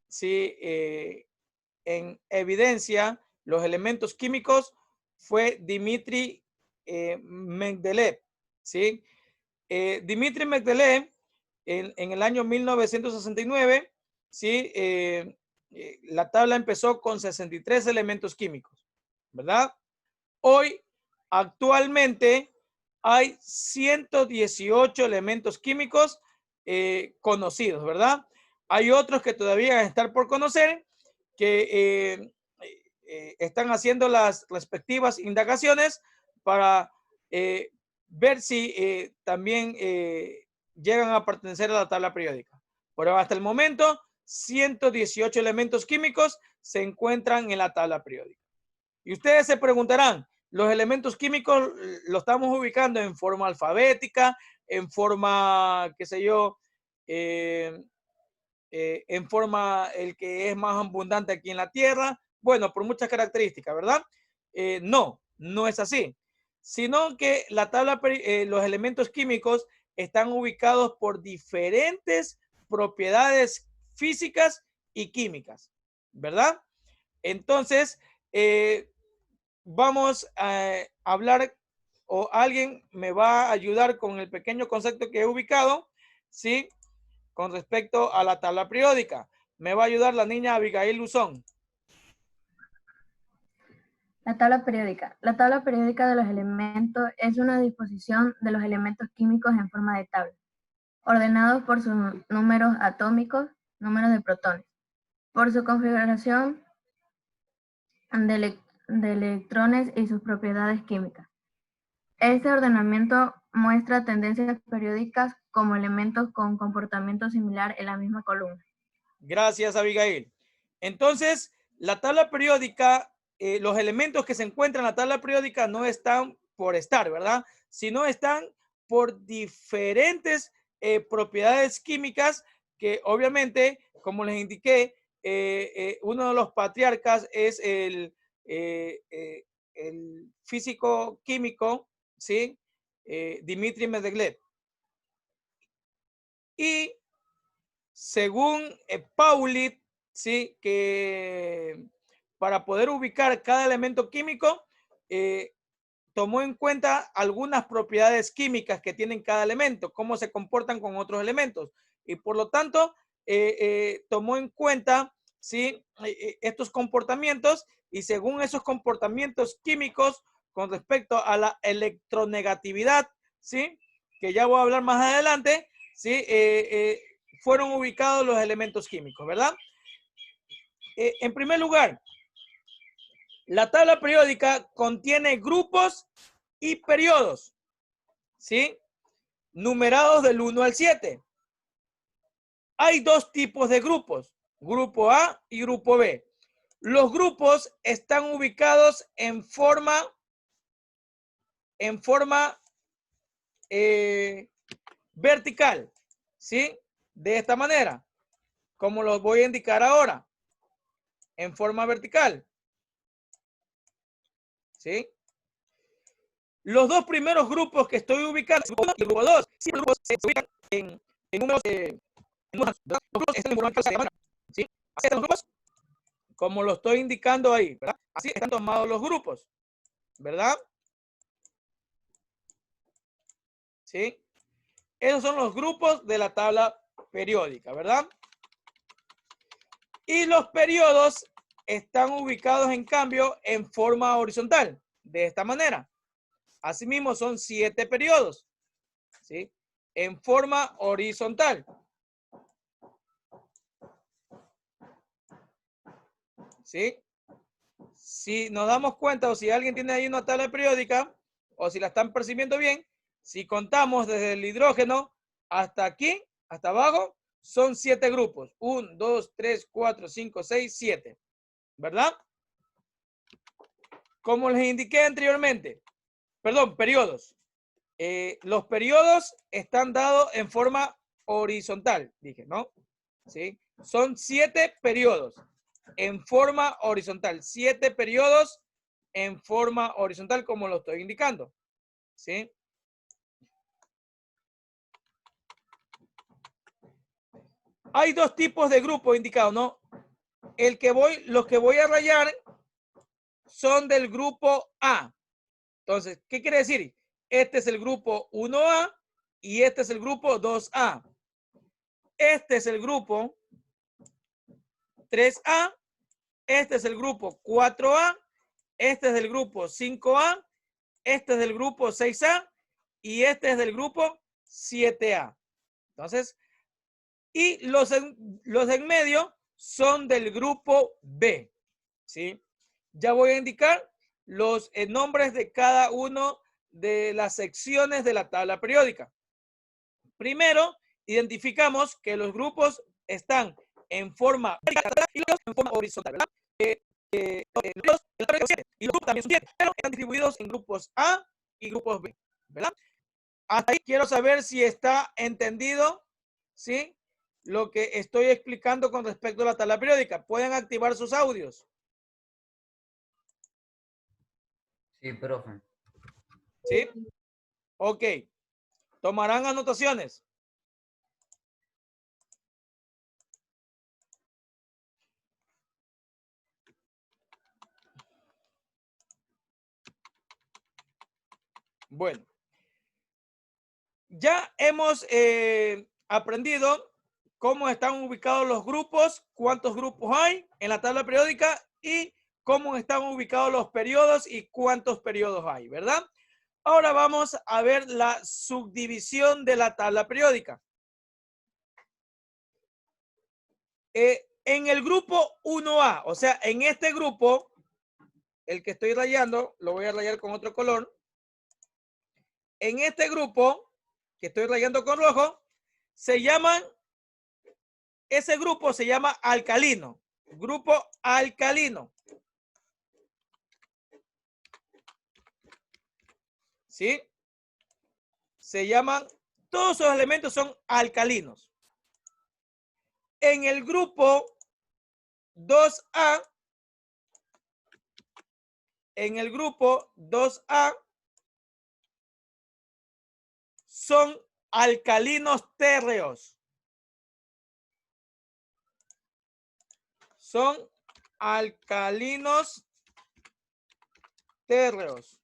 ¿sí? En evidencia los elementos químicos fue Dmitri Mendeleev, ¿sí? Dmitri Mendeleev en el año 1969, ¿sí? La tabla empezó con 63 elementos químicos, ¿verdad? Hoy, actualmente, hay 118 elementos químicos conocidos, ¿verdad? Hay otros que todavía están por conocer, que están haciendo las respectivas indagaciones para ver si también llegan a pertenecer a la tabla periódica. Pero hasta el momento, 118 elementos químicos se encuentran en la tabla periódica. Y ustedes se preguntarán, los elementos químicos los estamos ubicando en forma alfabética, en forma, qué sé yo, en forma el que es más abundante aquí en la Tierra. Bueno, por muchas características, ¿verdad? No, no es así. Sino que la tabla, los elementos químicos están ubicados por diferentes propiedades físicas y químicas, ¿verdad? Entonces, vamos a hablar o alguien me va a ayudar con el pequeño concepto que he ubicado, ¿sí? Con respecto a la tabla periódica. Me va a ayudar la niña Abigail Luzón. La tabla periódica. La tabla periódica de los elementos es una disposición de los elementos químicos en forma de tabla, ordenados por sus números atómicos, números de protones, por su configuración de electrones y sus propiedades químicas. Este ordenamiento muestra tendencias periódicas como elementos con comportamiento similar en la misma columna. Gracias, Abigail. Entonces, la tabla periódica, los elementos que se encuentran en la tabla periódica no están por estar, ¿verdad? Sino están por diferentes propiedades químicas que obviamente, como les indiqué, uno de los patriarcas es el físico químico, ¿sí? Dmitri Mendeleev. Y según Paulit, ¿sí? Que para poder ubicar cada elemento químico, tomó en cuenta algunas propiedades químicas que tienen cada elemento, cómo se comportan con otros elementos. Y por lo tanto, tomó en cuenta, ¿sí? Estos comportamientos, y según esos comportamientos químicos con respecto a la electronegatividad, ¿sí? Que ya voy a hablar más adelante, ¿sí? Fueron ubicados los elementos químicos, ¿verdad? En primer lugar, la tabla periódica contiene grupos y periodos, ¿sí? Numerados del 1 al 7. Hay dos tipos de grupos, grupo A y grupo B. Los grupos están ubicados en forma vertical, ¿sí? De esta manera, como los voy a indicar ahora, en forma vertical, ¿sí? Los dos primeros grupos que estoy ubicando, grupo 1 y grupo 2, sí, los grupos se ubican en números, los grupos están en forma vertical, ¿sí? Así están los grupos, como lo estoy indicando ahí, ¿verdad? Así están tomados los grupos, ¿verdad? ¿Sí? Esos son los grupos de la tabla periódica, ¿verdad? Y los periodos están ubicados, en cambio, en forma horizontal, de esta manera. Asimismo, son 7 periodos, ¿sí? En forma horizontal. ¿Sí? Si nos damos cuenta, o si alguien tiene ahí una tabla periódica, o si la están percibiendo bien, si contamos desde el hidrógeno hasta aquí, hasta abajo, son 7 grupos. 1, 2, 3, 4, 5, 6, 7. ¿Verdad? Como les indiqué anteriormente, perdón, periodos. Los periodos están dados en forma horizontal, dije, ¿no? ¿Sí? Son 7 periodos en forma horizontal. 7 periodos en forma horizontal, como lo estoy indicando. ¿Sí? Hay dos tipos de grupos indicados, ¿no? Los que voy a rayar son del grupo A. Entonces, ¿qué quiere decir? Este es el grupo 1A y este es el grupo 2A. Este es el grupo 3A. Este es el grupo 4A. Este es del grupo 5A. Este es del grupo 6A. Y este es del grupo 7A. Entonces, y los en medio son del grupo B. ¿Sí? Ya voy a indicar los nombres de cada uno de las secciones de la tabla periódica. Primero, identificamos que los grupos están en forma vertical y los en forma horizontal, ¿verdad? Y los grupos también son 7, pero están distribuidos en grupos A y grupos B, ¿verdad? Hasta ahí quiero saber si está entendido, ¿sí? Lo que estoy explicando con respecto a la tabla periódica. Pueden activar sus audios. Sí, profe. ¿Sí? Ok. Tomarán anotaciones. Bueno. Ya hemos aprendido cómo están ubicados los grupos, cuántos grupos hay en la tabla periódica y cómo están ubicados los periodos y cuántos periodos hay, ¿verdad? Ahora vamos a ver la subdivisión de la tabla periódica. En el grupo 1A, o sea, en este grupo, el que estoy rayando, lo voy a rayar con otro color. En este grupo, que estoy rayando con rojo, ese grupo se llama alcalino. Grupo alcalino. ¿Sí? Se llaman, todos esos elementos son alcalinos. En el grupo 2A, son alcalinos térreos. Son alcalinos térreos.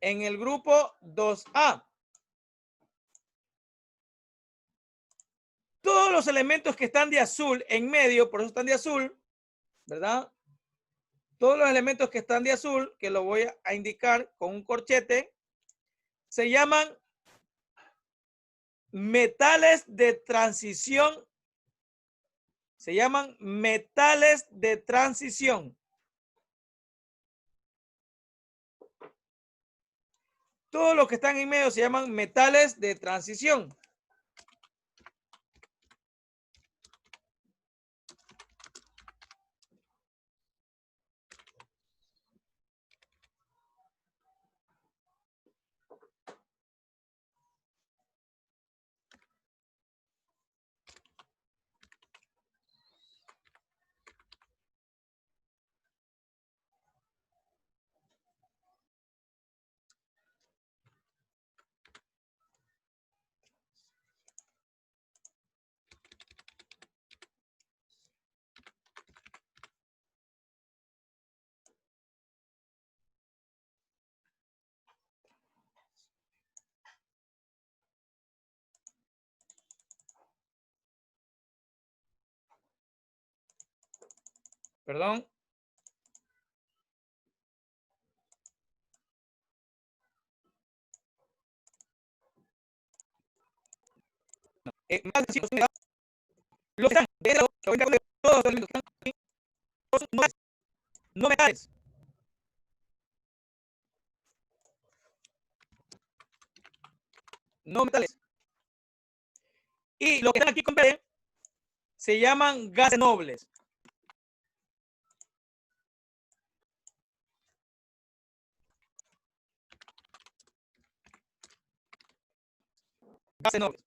En el grupo 2A, todos los elementos que están de azul en medio, por eso están de azul, ¿verdad? Todos los elementos que están de azul, que lo voy a indicar con un corchete, se llaman metales de transición. Se llaman metales de transición. Todos los que están en medio se llaman metales de transición. Perdón. Los que están de lado, todos los elementos que están son no metales. No metales. Y los que están aquí con verde se llaman gases nobles. Gases nobles.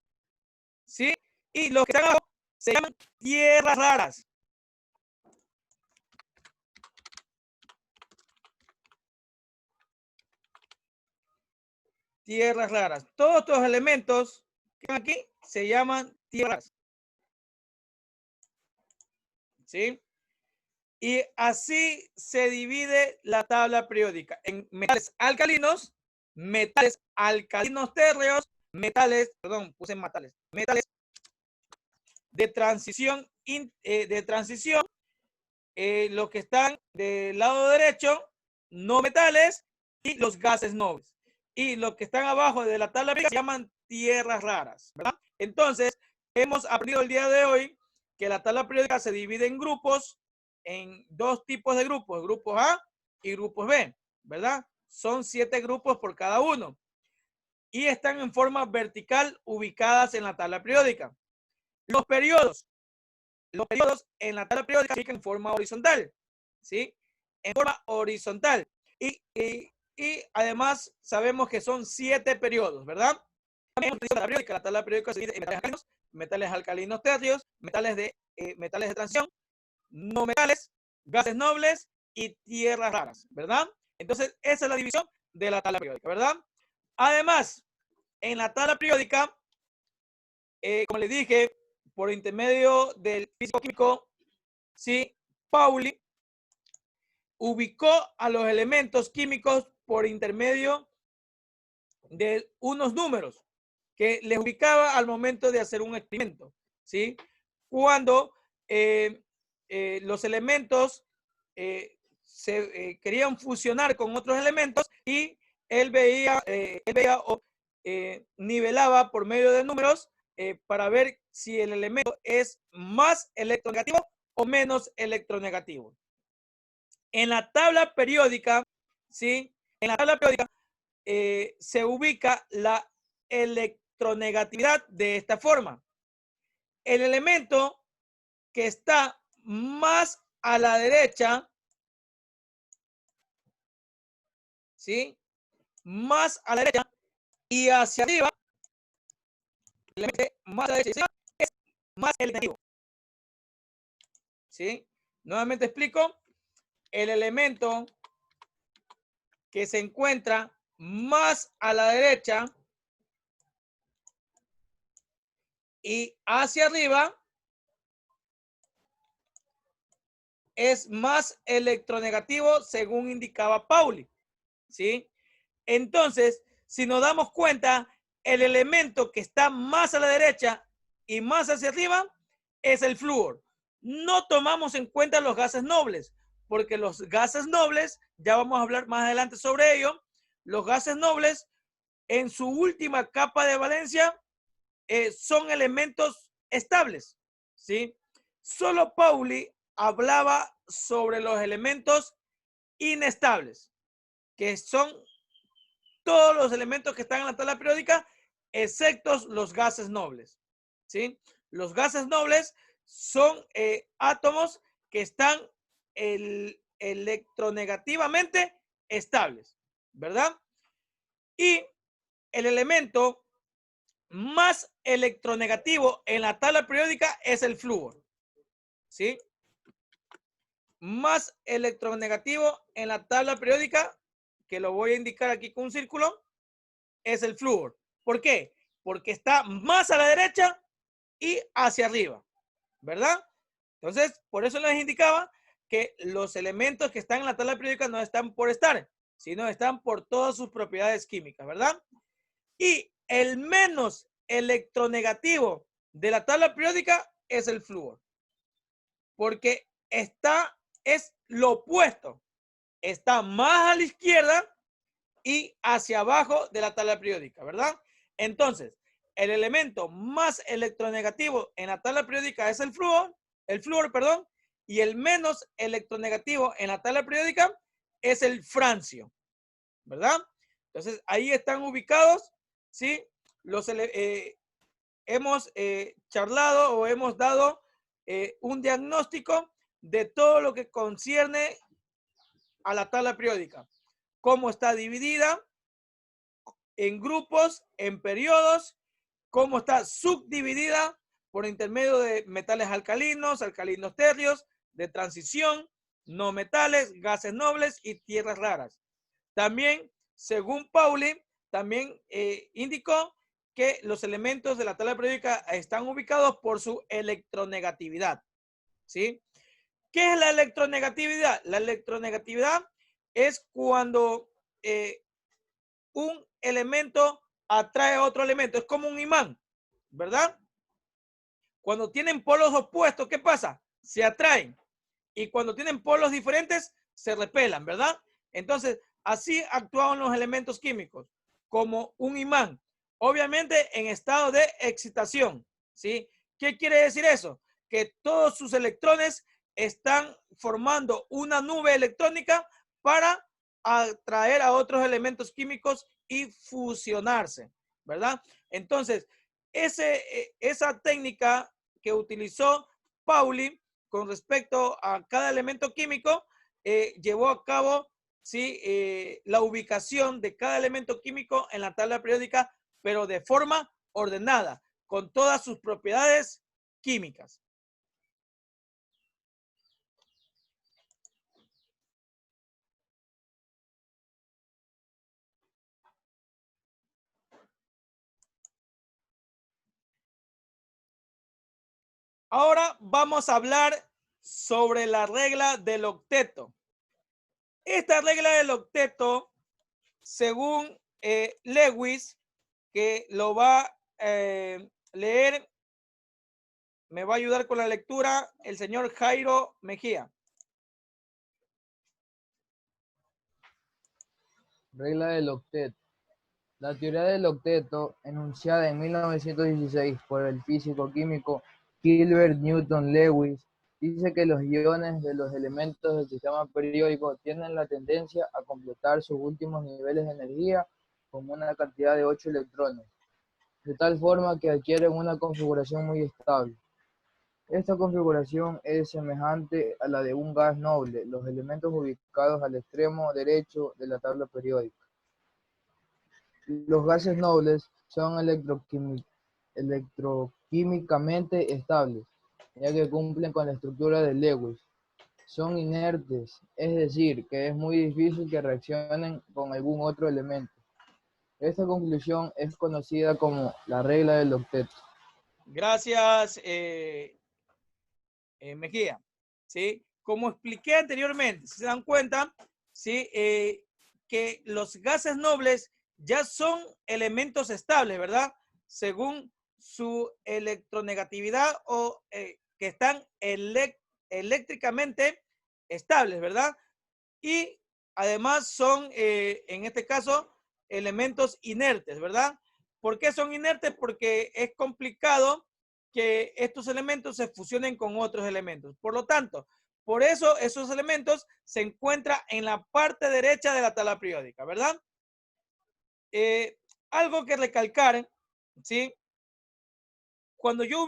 ¿Sí? Y los que están abajo se llaman tierras raras. tierras raras. Todos estos elementos que aquí se llaman tierras. ¿Sí? Y así se divide la tabla periódica en metales alcalinos térreos, metales de transición, los que están del lado derecho, no metales, y los gases nobles. Y los que están abajo de la tabla periódica se llaman tierras raras, ¿verdad? Entonces, hemos aprendido el día de hoy que la tabla periódica se divide en grupos, en dos tipos de grupos, grupos A y grupos B, ¿verdad? Son 7 grupos por cada uno. Y están en forma vertical ubicadas en la tabla periódica. Los periodos en la tabla periódica se ubican en forma horizontal, ¿sí? En forma horizontal. Y además sabemos que son 7 periodos, ¿verdad? La tabla periódica se divide en metales alcalinos térreos, metales de transición, no metales, gases nobles y tierras raras, ¿verdad? Entonces, esa es la división de la tabla periódica, ¿verdad? Además, en la tabla periódica, como les dije, por intermedio del físico-químico, ¿sí? Pauli ubicó a los elementos químicos por intermedio de unos números que les ubicaba al momento de hacer un experimento, ¿sí? Cuando los elementos se querían fusionar con otros elementos y él veía o nivelaba por medio de números para ver si el elemento es más electronegativo o menos electronegativo. En la tabla periódica, ¿sí? En la tabla periódica se ubica la electronegatividad de esta forma. El elemento que está más a la derecha, ¿sí? Más a la derecha y hacia arriba, el elemento más a la derecha y hacia arriba es más electronegativo. ¿Sí? Nuevamente explico. El elemento que se encuentra más a la derecha y hacia arriba es más electronegativo según indicaba Pauli, ¿sí? Entonces, si nos damos cuenta, el elemento que está más a la derecha y más hacia arriba es el flúor. No tomamos en cuenta los gases nobles, porque los gases nobles, ya vamos a hablar más adelante sobre ello, los gases nobles en su última capa de valencia son elementos estables, ¿sí? Solo Pauli hablaba sobre los elementos inestables, que son todos los elementos que están en la tabla periódica, excepto los gases nobles, ¿sí? Los gases nobles son átomos que están electronegativamente estables, ¿verdad? Y el elemento más electronegativo en la tabla periódica es el flúor, ¿sí? Más electronegativo en la tabla periódica, que lo voy a indicar aquí con un círculo, es el flúor. ¿Por qué? Porque está más a la derecha y hacia arriba, ¿verdad? Entonces, por eso les indicaba que los elementos que están en la tabla periódica no están por estar, sino están por todas sus propiedades químicas, ¿verdad? Y el menos electronegativo de la tabla periódica es el flúor, porque es lo opuesto, está más a la izquierda y hacia abajo de la tabla periódica, ¿verdad? Entonces, el elemento más electronegativo en la tabla periódica es el flúor, y el menos electronegativo en la tabla periódica es el francio, ¿verdad? Entonces, ahí están ubicados, ¿sí? Hemos charlado o hemos dado un diagnóstico de todo lo que concierne a la tabla periódica. Cómo está dividida en grupos, en periodos, cómo está subdividida por intermedio de metales alcalinos térreos, de transición, no metales, gases nobles y tierras raras. También, según Pauli, también indicó que los elementos de la tabla periódica están ubicados por su electronegatividad, ¿sí? ¿Qué es la electronegatividad? La electronegatividad es cuando un elemento atrae a otro elemento. Es como un imán, ¿verdad? Cuando tienen polos opuestos, ¿qué pasa? Se atraen. Y cuando tienen polos diferentes, se repelan, ¿verdad? Entonces, así actúan los elementos químicos, como un imán. Obviamente en estado de excitación, ¿sí? ¿Qué quiere decir eso? Que todos sus electrones están formando una nube electrónica para atraer a otros elementos químicos y fusionarse, ¿verdad? Entonces, esa técnica que utilizó Pauli con respecto a cada elemento químico, llevó a cabo, ¿sí? La ubicación de cada elemento químico en la tabla periódica, pero de forma ordenada, con todas sus propiedades químicas. Ahora vamos a hablar sobre la regla del octeto. Esta regla del octeto, según Lewis, que lo va a leer, me va a ayudar con la lectura el señor Jairo Mejía. Regla del octeto. La teoría del octeto, enunciada en 1916 por el físico-químico Gilbert Newton Lewis, dice que los iones de los elementos del sistema periódico tienen la tendencia a completar sus últimos niveles de energía con una cantidad de 8 electrones, de tal forma que adquieren una configuración muy estable. Esta configuración es semejante a la de un gas noble, los elementos ubicados al extremo derecho de la tabla periódica. Los gases nobles son electroquímicamente estables, ya que cumplen con la estructura de Lewis. Son inertes, es decir, que es muy difícil que reaccionen con algún otro elemento. Esta conclusión es conocida como la regla del octeto. Gracias, Mejía. ¿Sí? Como expliqué anteriormente, si se dan cuenta, ¿sí? Que los gases nobles ya son elementos estables, ¿verdad? Según su electronegatividad o que están eléctricamente estables, ¿verdad? Y además son, en este caso, elementos inertes, ¿verdad? ¿Por qué son inertes? Porque es complicado que estos elementos se fusionen con otros elementos. Por lo tanto, por eso esos elementos se encuentran en la parte derecha de la tabla periódica, ¿verdad? Algo que recalcar, ¿sí? Cuando yo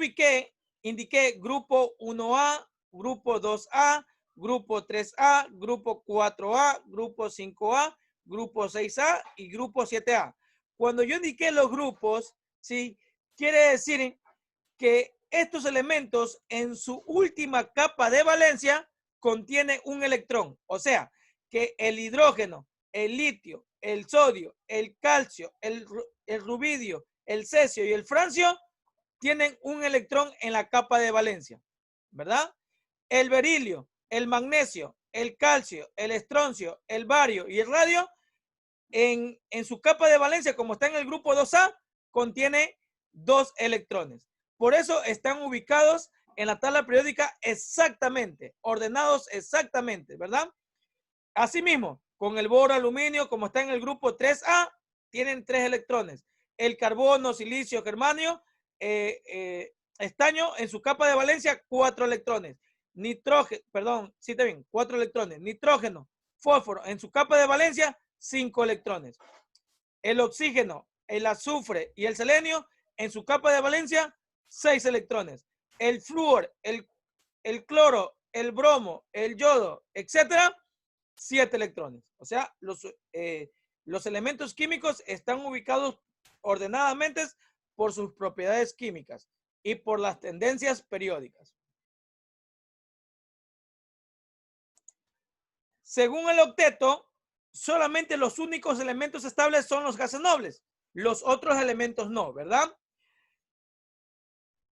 indiqué grupo 1A, grupo 2A, grupo 3A, grupo 4A, grupo 5A, grupo 6A y grupo 7A. Cuando yo indiqué los grupos, ¿sí? Quiere decir que estos elementos en su última capa de valencia contiene un electrón. O sea, que el hidrógeno, el litio, el sodio, el calcio, el rubidio, el cesio y el francio tienen un electrón en la capa de valencia, ¿verdad? El berilio, el magnesio, el calcio, el estroncio, el bario y el radio, en su capa de valencia, como está en el grupo 2A, contiene 2 electrones. Por eso están ubicados en la tabla periódica exactamente, ordenados exactamente, ¿verdad? Asimismo, con el boro aluminio, como está en el grupo 3A, tienen 3 electrones. El carbono, silicio, germanio, estaño, en su capa de valencia, 4 electrones. Nitrógeno, perdón, sí está bien, 4 electrones. Nitrógeno, fósforo, en su capa de valencia, 5 electrones. El oxígeno, el azufre y el selenio, en su capa de valencia, 6 electrones. El flúor, el cloro, el bromo, el yodo, etcétera, 7 electrones. O sea, los elementos químicos están ubicados ordenadamente por sus propiedades químicas y por las tendencias periódicas. Según el octeto, solamente los únicos elementos estables son los gases nobles. Los otros elementos no, ¿verdad?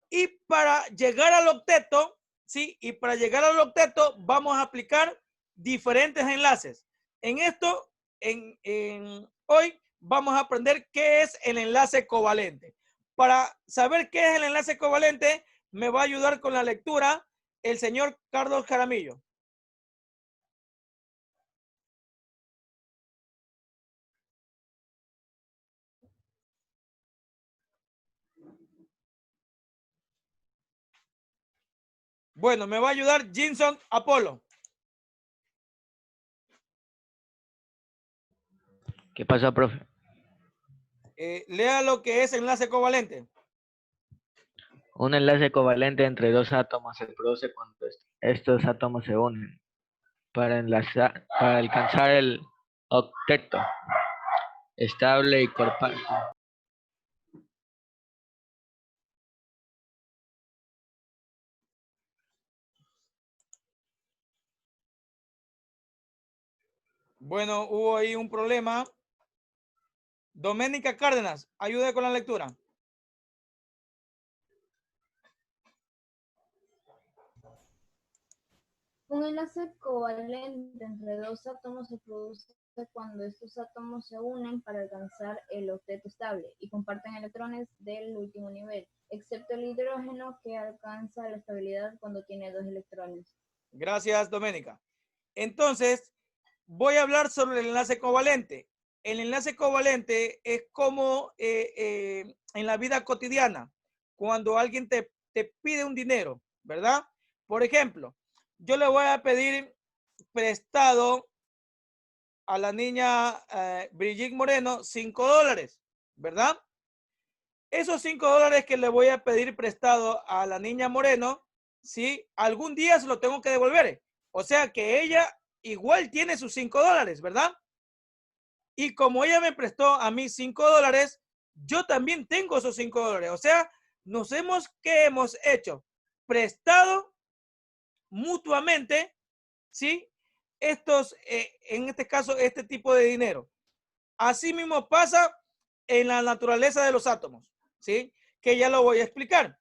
Y para llegar al octeto, ¿sí? Y para llegar al octeto vamos a aplicar diferentes enlaces. En esto, hoy vamos a aprender qué es el enlace covalente. Para saber qué es el enlace covalente, me va a ayudar con la lectura el señor Carlos Jaramillo. Bueno, me va a ayudar Jinson Apolo. ¿Qué pasa, profe? Lea lo que es enlace covalente. Un enlace covalente entre dos átomos se produce cuando estos átomos se unen para alcanzar el octeto estable y compacto. Bueno, hubo ahí un problema. Doménica Cárdenas, ayude con la lectura. Un enlace covalente entre dos átomos se produce cuando estos átomos se unen para alcanzar el octeto estable y comparten electrones del último nivel, excepto el hidrógeno que alcanza la estabilidad cuando tiene 2 electrones. Gracias, Doménica. Entonces, voy a hablar sobre el enlace covalente. El enlace covalente es como en la vida cotidiana, cuando alguien te pide un dinero, ¿verdad? Por ejemplo, yo le voy a pedir prestado a la niña Brigitte Moreno $5, ¿verdad? Esos $5 que le voy a pedir prestado a la niña Moreno, ¿sí? Algún día se lo tengo que devolver. O sea que ella igual tiene sus $5, ¿verdad? Y como ella me prestó a mí $5, yo también tengo esos $5. O sea, ¿qué hemos hecho? Prestado mutuamente, ¿sí? En este caso, este tipo de dinero. Así mismo pasa en la naturaleza de los átomos, ¿sí? Que ya lo voy a explicar.